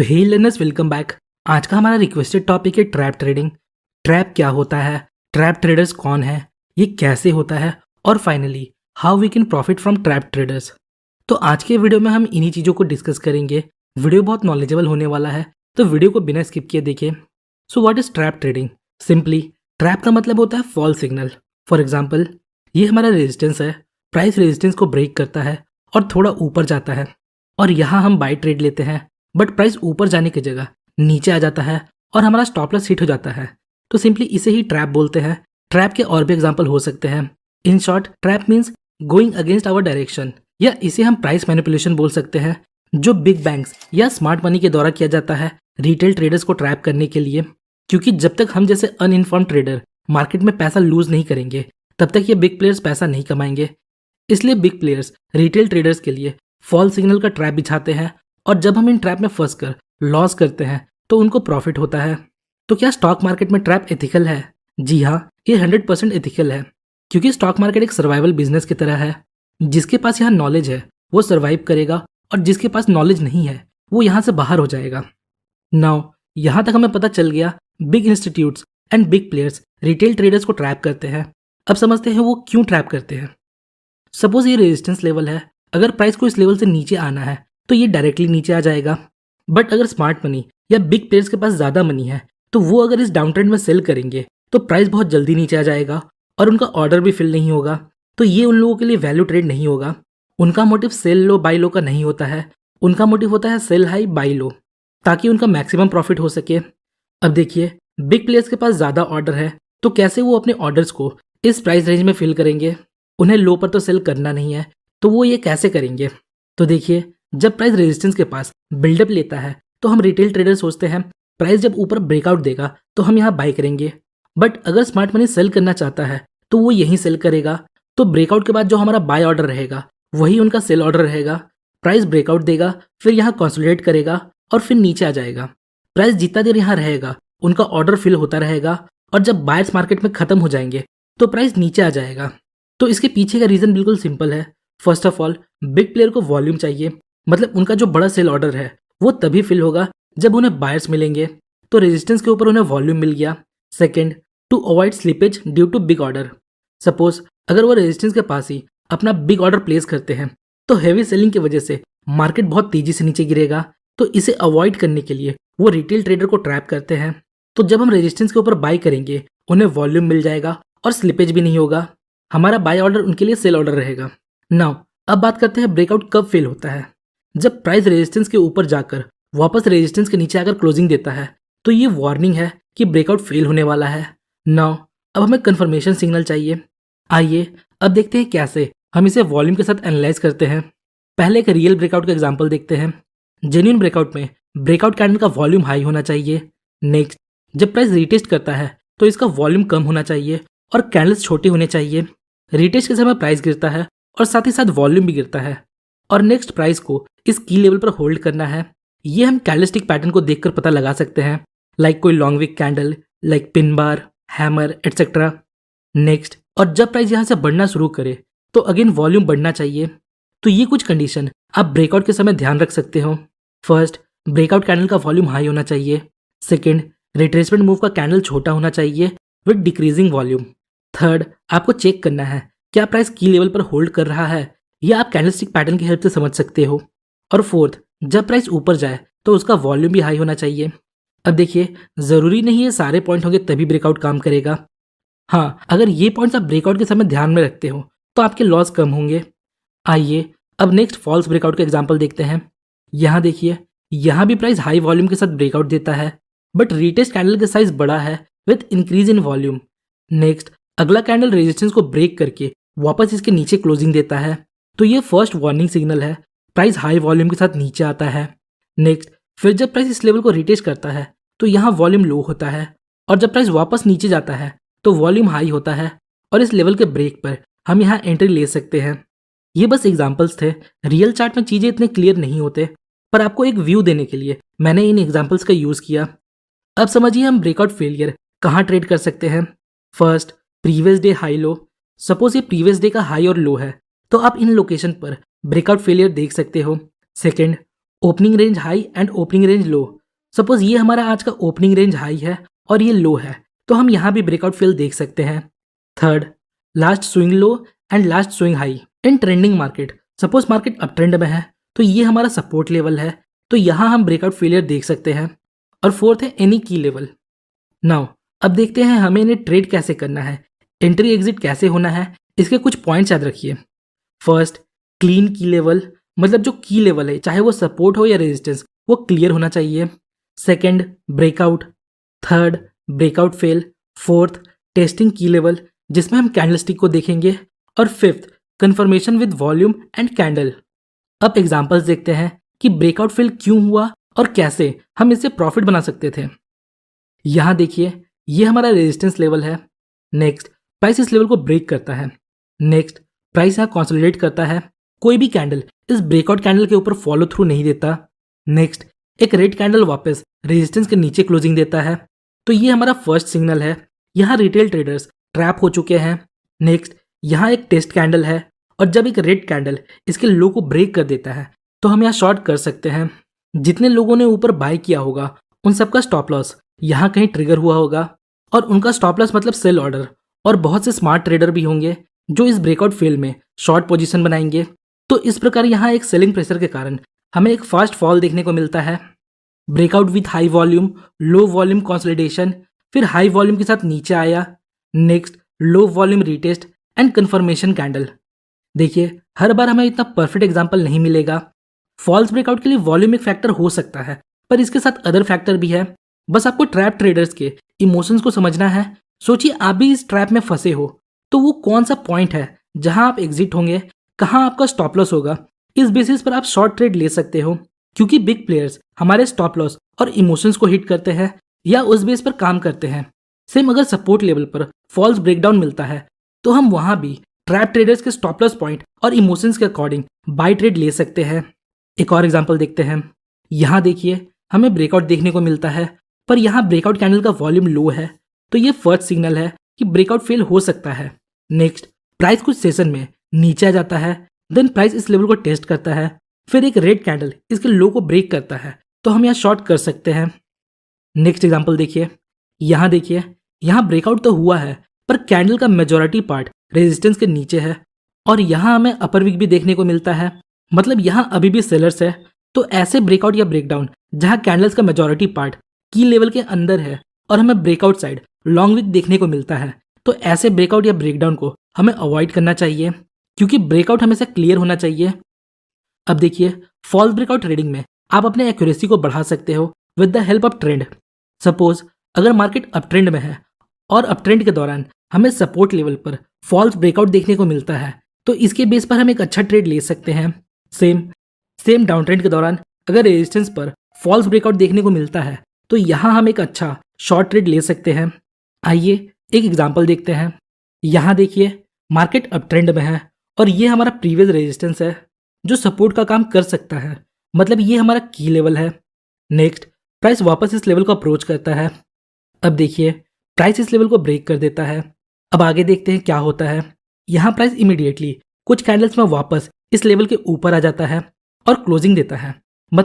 तो हे learners, welcome back. आज का हमारा रिक्वेस्टेड टॉपिक है ट्रैप ट्रेडिंग। ट्रैप क्या होता है, ट्रैप ट्रेडर्स कौन है, ये कैसे होता है, और finally how we can profit from trap traders. तो आज के वीडियो में हम इन्हीं चीज़ों को डिस्कस करेंगे। वीडियो बहुत नॉलेजेबल होने वाला है, तो वीडियो को बिना स्किप किए देखिए। So what is trap trading? Simply trap का मतलब होता है फॉल सिग्नल। फॉर एग्जाम्पल, ये हमारा रेजिस्टेंस है, प्राइस रेजिस्टेंस को ब्रेक करता है और थोड़ा ऊपर जाता है, और यहाँ हम बाय ट्रेड लेते हैं, बट प्राइस ऊपर जाने की जगह नीचे आ जाता है और हमारा स्टॉप लॉस हिट हो जाता है। तो सिंपली इसे ही ट्रैप बोलते हैं। ट्रैप के और भी एग्जांपल हो सकते हैं। In short, trap means going against our direction, या इसे हम प्राइस मैनिपुलेशन बोल सकते हैं, जो बिग बैंक्स या स्मार्ट मनी के द्वारा किया जाता है रिटेल ट्रेडर्स को ट्रैप करने के लिए। क्योंकि जब तक हम जैसे अनइन्फॉर्म ट्रेडर मार्केट में पैसा लूज नहीं करेंगे, तब तक ये बिग प्लेयर्स पैसा नहीं कमाएंगे। इसलिए बिग प्लेयर्स रिटेल ट्रेडर्स के लिए फॉल सिग्नल का ट्रैप बिछाते हैं, और जब हम इन ट्रैप में फंस कर लॉस करते हैं तो उनको प्रॉफिट होता है। तो क्या स्टॉक मार्केट में ट्रैप एथिकल है? जी हाँ, ये 100% एथिकल है। क्योंकि स्टॉक मार्केट एक सर्वाइवल बिजनेस की तरह है। जिसके पास यहाँ नॉलेज है वो सर्वाइव करेगा, और जिसके पास नॉलेज नहीं है वो यहाँ से बाहर हो जाएगा। नाउ यहाँ तक हमें पता चल गया big institutes and big players retail traders को ट्रैप करते हैं। अब समझते हैं वो क्यों ट्रैप करते हैं। सपोज ये रेजिस्टेंस लेवल है, अगर प्राइस को इस लेवल से नीचे आना है तो ये डायरेक्टली नीचे आ जाएगा। बट अगर स्मार्ट मनी या बिग प्लेयर्स के पास ज़्यादा मनी है तो वो अगर इस डाउन ट्रेंड में सेल करेंगे तो प्राइस बहुत जल्दी नीचे आ जाएगा और उनका ऑर्डर भी फिल नहीं होगा। तो ये उन लोगों के लिए वैल्यू ट्रेड नहीं होगा। उनका motive cell low by law का नहीं होता है, उनका मोटिव होता है सेल हाई बाई लो, ताकि उनका मैक्सिमम प्रॉफिट हो सके। अब देखिए, बिग प्लेयर्स के पास ज़्यादा ऑर्डर है, तो कैसे वो अपने ऑर्डर्स को इस प्राइस रेंज में फिल करेंगे? उन्हें लो पर तो सेल करना नहीं है, तो वो ये कैसे करेंगे? तो देखिए, जब प्राइस रेजिस्टेंस के पास बिल्डअप लेता है तो हम रिटेल ट्रेडर सोचते हैं प्राइस जब ऊपर ब्रेकआउट देगा तो हम यहाँ बाय करेंगे। बट अगर स्मार्ट मनी सेल करना चाहता है तो वो यहीं सेल करेगा। तो ब्रेकआउट के बाद जो हमारा बाय ऑर्डर रहेगा वही उनका सेल ऑर्डर रहेगा। प्राइस ब्रेकआउट देगा, फिर यहाँ कंसोलिडेट करेगा और फिर नीचे आ जाएगा। प्राइस जितना देर यहाँ रहेगा उनका ऑर्डर फिल होता रहेगा, और जब बायर्स मार्केट में खत्म हो जाएंगे तो प्राइस नीचे आ जाएगा। तो इसके पीछे का रीजन बिल्कुल सिंपल है। First of all, big player को वॉल्यूम चाहिए, मतलब उनका जो बड़ा सेल ऑर्डर है वो तभी फिल होगा जब उन्हें बायर्स मिलेंगे। तो रेजिस्टेंस के ऊपर उन्हें वॉल्यूम मिल गया। Second, to avoid slippage due to big order. Suppose अगर वो रेजिस्टेंस के पास ही अपना बिग ऑर्डर प्लेस करते हैं तो हैवी सेलिंग की वजह से मार्केट बहुत तेजी से नीचे गिरेगा। तो इसे अवॉइड करने के लिए वो रिटेल ट्रेडर को ट्रैप करते हैं। तो जब हम रेजिस्टेंस के ऊपर बाय करेंगे उन्हें वॉल्यूम मिल जाएगा और स्लिपेज भी नहीं होगा। हमारा बाय ऑर्डर उनके लिए सेल ऑर्डर रहेगा। नाउ अब बात करते हैं ब्रेकआउट कब फेल होता है। जब प्राइस रेजिस्टेंस के ऊपर जाकर वापस रेजिस्टेंस के नीचे आकर क्लोजिंग देता है तो ये वार्निंग है कि ब्रेकआउट फेल होने वाला है। नाउ अब हमें कंफर्मेशन सिग्नल चाहिए। आइए अब देखते हैं कैसे हम इसे वॉल्यूम के साथ एनालाइज करते हैं। पहले एक रियल ब्रेकआउट का एग्जांपल देखते हैं। जेन्युइन ब्रेकआउट में ब्रेकआउट कैंडल का वॉल्यूम हाई होना चाहिए। नेक्स्ट, जब प्राइस रीटेस्ट करता है तो इसका वॉल्यूम कम होना चाहिए और कैंडल्स छोटे होने चाहिए। रीटेस्ट के समय प्राइस गिरता है और साथ ही साथ वॉल्यूम भी गिरता है, और नेक्स्ट प्राइस को इस की लेवल पर होल्ड करना है। ये हम कैंडलस्टिक पैटर्न को देखकर पता लगा सकते हैं, लाइक कोई long wick candle, like pin bar, hammer etcetera. Next, और जब प्राइस यहाँ से बढ़ना शुरू करे तो अगेन वॉल्यूम बढ़ना चाहिए। तो ये कुछ कंडीशन आप ब्रेकआउट के समय ध्यान रख सकते हो। फर्स्ट, ब्रेकआउट कैंडल का वॉल्यूम हाई होना चाहिए। सेकेंड, रिट्रेसमेंट मूव का कैंडल छोटा होना चाहिए विद डिक्रीजिंग वॉल्यूम। थर्ड, आपको चेक करना है क्या प्राइस की लेवल पर होल्ड कर रहा है, या आप कैंडलस्टिक पैटर्न की हेल्प से समझ सकते हो। और फोर्थ, जब प्राइस ऊपर जाए तो उसका वॉल्यूम भी हाई होना चाहिए। अब देखिए, ज़रूरी नहीं है सारे पॉइंट होंगे तभी ब्रेकआउट काम करेगा। हाँ, अगर ये पॉइंट्स आप ब्रेकआउट के समय ध्यान में रखते हो तो आपके लॉस कम होंगे। आइए अब नेक्स्ट फॉल्स ब्रेकआउट का एग्जाम्पल देखते हैं। यहाँ देखिए, यहाँ भी प्राइस हाई वॉल्यूम के साथ ब्रेकआउट देता है, बट रीटेस्ट कैंडल का साइज बड़ा है with increase in volume. Next, अगला कैंडल रेजिस्टेंस को ब्रेक करके वापस इसके नीचे क्लोजिंग देता है। तो ये फर्स्ट वार्निंग सिग्नल है, प्राइस हाई वॉल्यूम के साथ नीचे आता है। नेक्स्ट, फिर जब प्राइस इस लेवल को रिटेस्ट करता है तो यहाँ वॉल्यूम लो होता है, और जब प्राइस वापस नीचे जाता है तो वॉल्यूम हाई होता है, और इस लेवल के ब्रेक पर हम यहाँ एंट्री ले सकते हैं। ये बस एग्जाम्पल्स थे, रियल चार्ट में चीज़ें इतने क्लियर नहीं होते, पर आपको एक व्यू देने के लिए मैंने इन एग्जाम्पल्स का यूज़ किया। अब समझिए हम ब्रेकआउट फेलियर कहाँ ट्रेड कर सकते हैं। First, previous day high low. Suppose ये प्रीवियस डे का हाई और लो है तो आप इन लोकेशन पर ब्रेकआउट फेलियर देख सकते हो। Second, opening range high and opening range low. Suppose ये हमारा आज का ओपनिंग रेंज हाई है और ये लो है, तो हम यहाँ भी ब्रेकआउट फेल देख सकते हैं। Third, last swing low and last swing high in trending market. Suppose market up trend में है तो ये हमारा सपोर्ट लेवल है, तो यहाँ हम ब्रेकआउट फेलियर देख सकते हैं। और फोर्थ है एनी की लेवल। नाउ अब देखते हैं हमें इन्हें ट्रेड कैसे करना है, एंट्री एग्जिट कैसे होना है, इसके कुछ पॉइंट्स याद रखिए। फर्स्ट, क्लीन की लेवल, मतलब जो की लेवल है चाहे वो सपोर्ट हो या रेजिस्टेंस वो क्लियर होना चाहिए। Second, breakout. Third, breakout fail. Fourth, testing की लेवल जिसमें हम कैंडलस्टिक को देखेंगे। और fifth, confirmation with volume and candle. अब एग्जांपल्स देखते हैं कि ब्रेकआउट फेल क्यों हुआ और कैसे हम इससे प्रॉफिट बना सकते थे। यहाँ देखिए, ये हमारा रेजिस्टेंस लेवल है। नेक्स्ट, प्राइस इस लेवल को ब्रेक करता है। नेक्स्ट, प्राइस यहाँ कंसोलिडेट करता है, कोई भी कैंडल इस ब्रेकआउट कैंडल के ऊपर फॉलो थ्रू नहीं देता। नेक्स्ट, एक रेड कैंडल वापस रेजिस्टेंस के नीचे क्लोजिंग देता है, तो ये हमारा फर्स्ट सिग्नल है। यहाँ रिटेल ट्रेडर्स ट्रैप हो चुके हैं। नेक्स्ट, यहाँ एक टेस्ट कैंडल है और जब एक रेड कैंडल इसके लो को ब्रेक कर देता है तो हम यहाँ शॉर्ट कर सकते हैं। जितने लोगों ने ऊपर बाय किया होगा उन सबका स्टॉप लॉस यहाँ कहीं ट्रिगर हुआ होगा और उनका स्टॉप लॉस मतलब सेल ऑर्डर। और बहुत से स्मार्ट ट्रेडर भी होंगे जो इस ब्रेकआउट फेल में शॉर्ट पोजीशन बनाएंगे। तो इस प्रकार यहाँ एक सेलिंग प्रेशर के कारण हमें एक फास्ट फॉल देखने को मिलता है। Breakout with high volume, low volume consolidation, फिर हाई वॉल्यूम के साथ नीचे आया। Next, low volume retest and confirmation candle. देखिए, हर बार हमें इतना परफेक्ट एग्जांपल नहीं मिलेगा। फॉल्स ब्रेकआउट के लिए वॉल्यूम एक फैक्टर हो सकता है, पर इसके साथ अदर फैक्टर भी है। बस आपको ट्रैप ट्रेडर्स के इमोशंस को समझना है। सोचिए आप भी इस ट्रैप में फंसे हो तो वो कौन सा पॉइंट है जहां आप एग्जिट होंगे, कहां आपका स्टॉप लॉस होगा। इस बेसिस पर आप शॉर्ट ट्रेड ले सकते हो, क्योंकि बिग प्लेयर्स हमारे स्टॉप लॉस और इमोशंस को हिट करते हैं या उस बेस पर काम करते हैं। सेम अगर सपोर्ट लेवल पर फॉल्स ब्रेकडाउन मिलता है तो हम वहां भी ट्रैप ट्रेडर्स के स्टॉप लॉस पॉइंट और इमोशंस के अकॉर्डिंग बाय ट्रेड ले सकते हैं। एक और एग्जांपल देखते हैं। यहाँ देखिए, हमें ब्रेकआउट देखने को मिलता है, पर यहाँ ब्रेकआउट कैंडल का वॉल्यूम लो है, तो ये फर्स्ट सिग्नल है कि ब्रेकआउट फेल हो सकता है। नेक्स्ट, प्राइस कुछ सेशन में नीचे आ जाता है, देन प्राइस इस लेवल को टेस्ट करता है, फिर एक रेड कैंडल इसके लो को ब्रेक करता है, तो हम यहाँ शॉर्ट कर सकते हैं। नेक्स्ट एग्जांपल देखिए। यहाँ देखिए, यहाँ ब्रेकआउट तो हुआ है पर कैंडल का मेजॉरिटी पार्ट रेजिस्टेंस के नीचे है और यहाँ हमें अपर विक भी देखने को मिलता है, मतलब यहाँ अभी भी सेलर्स है। तो ऐसे ब्रेकआउट या ब्रेकडाउन जहाँ कैंडल्स का मेजॉरिटी पार्ट की लेवल के अंदर है और हमें ब्रेकआउट साइड लॉन्ग विक देखने को मिलता है, तो ऐसे ब्रेकआउट या ब्रेकडाउन को हमें अवॉइड करना चाहिए, क्योंकि ब्रेकआउट हमेशा क्लियर होना चाहिए। अब देखिए, फॉल्स ब्रेकआउट ट्रेडिंग में आप अपने एक्यूरेसी को बढ़ा सकते हो with the help of trend. Suppose अगर मार्केट अप ट्रेंड में है और अप ट्रेंड के दौरान हमें सपोर्ट लेवल पर फॉल्स ब्रेकआउट देखने को मिलता है, तो इसके बेस पर हम एक अच्छा ट्रेड ले सकते हैं। सेम डाउन ट्रेंड के दौरान अगर रेजिस्टेंस पर फॉल्स ब्रेकआउट देखने को मिलता है तो यहाँ हम एक अच्छा शॉर्ट ट्रेड ले सकते हैं। आइए एक एग्जांपल देखते हैं। यहाँ देखिए, मार्केट अप ट्रेंड में है और ये हमारा प्रीवियस रेजिस्टेंस है जो सपोर्ट का काम कर सकता है, मतलब ये हमारा की लेवल है। नेक्स्ट, प्राइस वापस इस लेवल को अप्रोच करता है। अब देखिए, प्राइस इस लेवल को ब्रेक कर देता है। अब आगे देखते हैं क्या होता है। यहाँ प्राइस इमीडिएटली कुछ कैंडल्स में वापस इस लेवल के ऊपर आ जाता है और क्लोजिंग देता है।